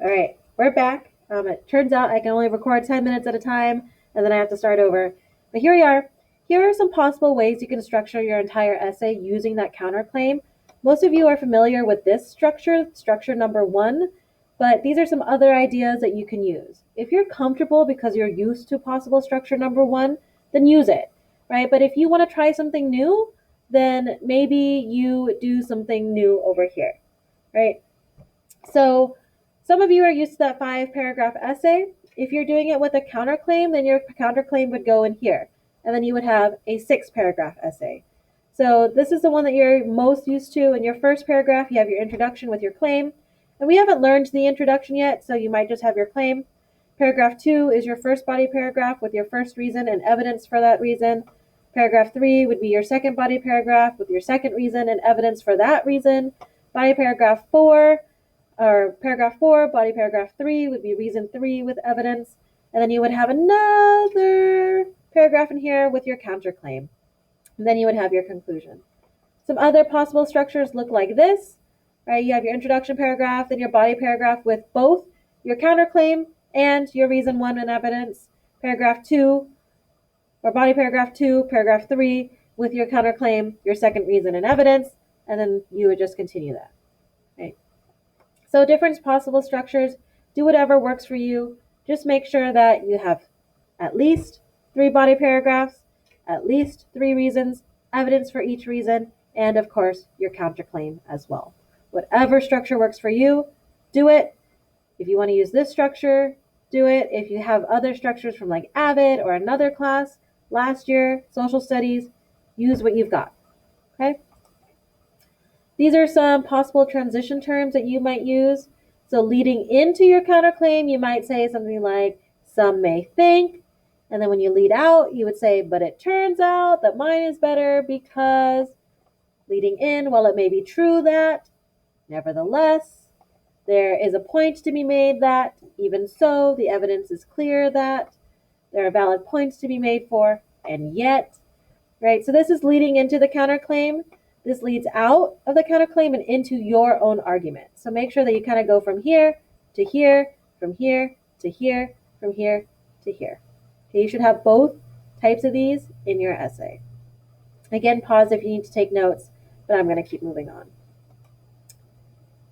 All right, we're back. It turns out I can only record 10 minutes at a time, and then I have to start over. But here we are. Here are some possible ways you can structure your entire essay using that counterclaim. Most of you are familiar with this structure, structure number one, but these are some other ideas that you can use. If you're comfortable because you're used to possible structure number one, then use it, right? But if you want to try something new, then maybe you do something new over here, right? So some of you are used to that 5 paragraph essay. If you're doing it with a counterclaim, then your counterclaim would go in here, and then you would have a 6 paragraph essay. So this is the one that you're most used to. In your first paragraph, you have your introduction with your claim, and we haven't learned the introduction yet, so you might just have your claim. Paragraph 2 is your first body paragraph with your first reason and evidence for that reason. Paragraph 3 would be your second body paragraph with your second reason and evidence for that reason. Body paragraph 4 or paragraph 4, body paragraph 3 would be reason 3 with evidence, and then you would have another paragraph in here with your counterclaim, and then you would have your conclusion. Some other possible structures look like this, right? You have your introduction paragraph, then your body paragraph with both your counterclaim and your reason 1 and evidence, paragraph 2, or body paragraph 2, paragraph 3 with your counterclaim, your second reason and evidence, and then you would just continue that, right? So different possible structures, do whatever works for you. Just make sure that you have at least 3 body paragraphs, at least 3 reasons, evidence for each reason, and of course, your counterclaim as well. Whatever structure works for you, do it. If you want to use this structure, do it. If you have other structures from like AVID or another class last year, social studies, use what you've got, okay? These are some possible transition terms that you might use. So leading into your counterclaim, you might say something like, some may think, and then when you lead out, you would say, but it turns out that mine is better because, leading in, while it may be true that, nevertheless, there is a point to be made that, even so, the evidence is clear that, there are valid points to be made for, and yet, right? So this is leading into the counterclaim. This leads out of the counterclaim and into your own argument. So make sure that you kind of go from here to here, from here to here, from here to here. Okay, you should have both types of these in your essay. Again, pause if you need to take notes, but I'm going to keep moving on.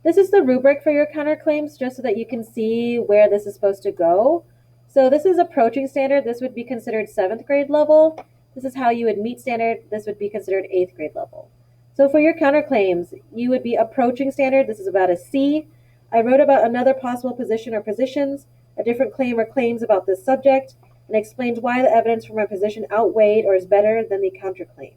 This is the rubric for your counterclaims, just so that you can see where this is supposed to go. So this is approaching standard. This would be considered 7th grade level. This is how you would meet standard. This would be considered 8th grade level. So for your counterclaims, you would be approaching standard. This is about a C. I wrote about another possible position or positions, a different claim or claims about this subject, and explained why the evidence for my position outweighed or is better than the counterclaims.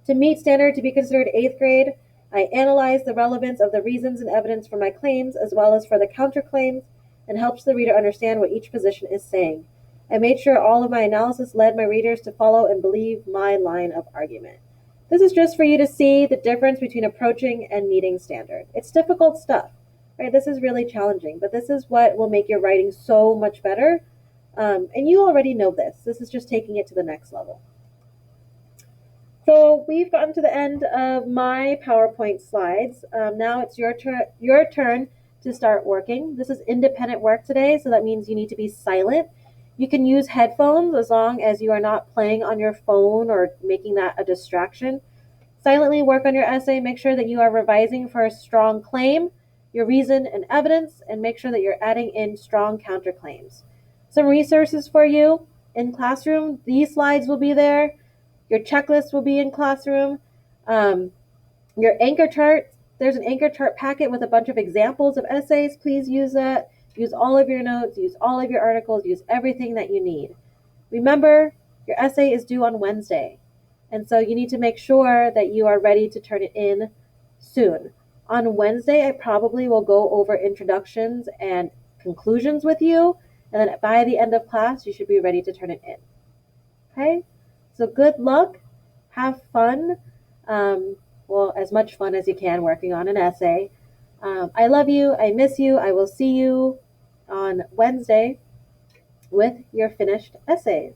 To meet standard to be considered 8th grade, I analyzed the relevance of the reasons and evidence for my claims as well as for the counterclaims and helps the reader understand what each position is saying. I made sure all of my analysis led my readers to follow and believe my line of argument. This is just for you to see the difference between approaching and meeting standard. It's difficult stuff, right? This is really challenging, but this is what will make your writing so much better. And you already know this. This is just taking it to the next level. So we've gotten to the end of my PowerPoint slides. Now it's your turn to start working. This is independent work today, so that means you need to be silent. You can use headphones as long as you are not playing on your phone or making that a distraction. Silently work on your essay. Make sure that you are revising for a strong claim, your reason and evidence, and make sure that you're adding in strong counterclaims. Some resources for you in Classroom. These slides will be there. Your checklist will be in Classroom. Your anchor chart, there's an anchor chart packet with a bunch of examples of essays. Please use that. Use all of your notes, use all of your articles, use everything that you need. Remember, your essay is due on Wednesday, and so you need to make sure that you are ready to turn it in soon. On Wednesday, I probably will go over introductions and conclusions with you, and then by the end of class, you should be ready to turn it in. Okay? So good luck. Have fun. Well, as much fun as you can working on an essay. I love you. I miss you. I will see you on Wednesday with your finished essays.